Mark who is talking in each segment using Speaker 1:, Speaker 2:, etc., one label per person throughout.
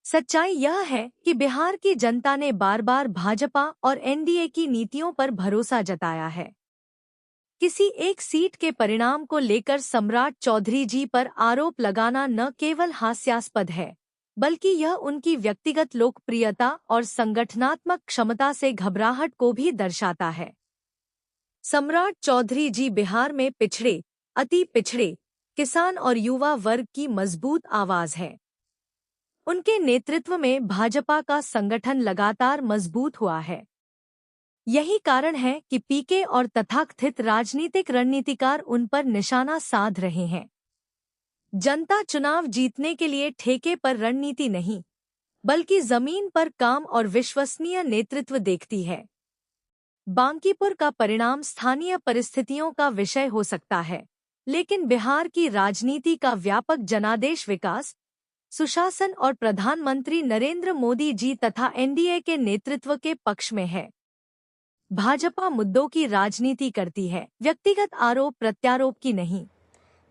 Speaker 1: सच्चाई यह है कि बिहार की जनता ने बार बार भाजपा और एनडीए की नीतियों पर भरोसा जताया है। किसी एक सीट के परिणाम को लेकर सम्राट चौधरी जी पर आरोप लगाना न केवल हास्यास्पद है, बल्कि यह उनकी व्यक्तिगत लोकप्रियता और संगठनात्मक क्षमता से घबराहट को भी दर्शाता है। सम्राट चौधरी जी बिहार में पिछड़े, अति पिछड़े, किसान और युवा वर्ग की मजबूत आवाज है। उनके नेतृत्व में भाजपा का संगठन लगातार मजबूत हुआ है। यही कारण है कि पीके और तथाकथित राजनीतिक रणनीतिकार उन पर निशाना साध रहे हैं। जनता चुनाव जीतने के लिए ठेके पर रणनीति नहीं, बल्कि जमीन पर काम और विश्वसनीय नेतृत्व देखती है। बांकीपुर का परिणाम स्थानीय परिस्थितियों का विषय हो सकता है, लेकिन बिहार की राजनीति का व्यापक जनादेश विकास, सुशासन और प्रधानमंत्री नरेंद्र मोदी जी तथा एनडीए के नेतृत्व के पक्ष में है। भाजपा मुद्दों की राजनीति करती है, व्यक्तिगत आरोप प्रत्यारोप की नहीं।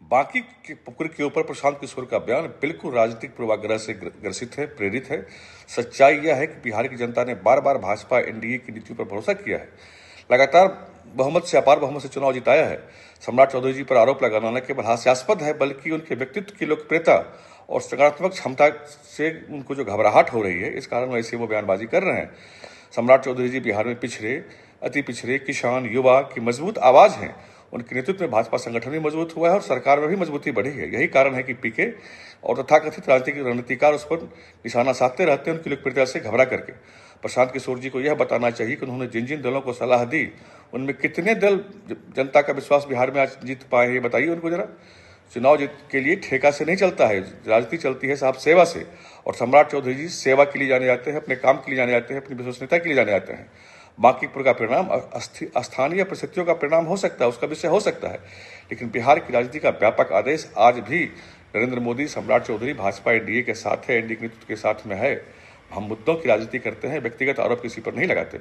Speaker 2: बाकी के पुकुर के ऊपर प्रशांत किशोर का बयान बिल्कुल राजनीतिक पूर्वाग्रह से ग्रसित है, प्रेरित है। सच्चाई यह है कि बिहार की जनता ने बार बार भाजपा एनडीए की नीतियों पर भरोसा किया है, लगातार अपार बहुमत से चुनाव जिताया है। सम्राट चौधरी जी पर आरोप लगाना न केवल हास्यास्पद है, बल्कि उनके व्यक्तित्व की लोकप्रियता और सकारात्मक क्षमता से उनको जो घबराहट हो रही है, इस कारण वैसे वो बयानबाजी कर रहे हैं। सम्राट चौधरी जी बिहार में पिछड़े, अति पिछड़े, किसान, युवा की मजबूत आवाज हैं। उनके नेतृत्व में भाजपा संगठन भी मजबूत हुआ है और सरकार में भी मजबूती बढ़ी है। यही कारण है कि पीके और तथाकथित राजनीतिक रणनीतिकार उस पर निशाना साधते रहते हैं, उनकी लोकप्रियता से घबरा करके। प्रशांत किशोर जी को यह बताना चाहिए कि उन्होंने जिन जिन दलों को सलाह दी, उनमें कितने दल जनता का विश्वास बिहार में आज जीत पाए हैं, ये बताइए उनको जरा। चुनाव जीत के लिए ठेका से नहीं चलता है, राजनीति चलती है साहब सेवा से। और सम्राट चौधरी जी सेवा के लिए जाने जाते हैं, अपने काम के लिए जाने जाते हैं, अपनी विश्वसनीयता के लिए जाने जाते हैं। बांकीपुर का परिणाम स्थानीय परिस्थितियों का परिणाम हो सकता है, उसका विषय हो सकता है, लेकिन बिहार की राजनीति का व्यापक आदेश आज भी नरेंद्र मोदी, सम्राट चौधरी, भाजपा एनडीए के साथ है, एनडीए के नेतृत्व के साथ में है। हम मुद्दों की राजनीति करते हैं, व्यक्तिगत आरोप किसी पर नहीं लगाते।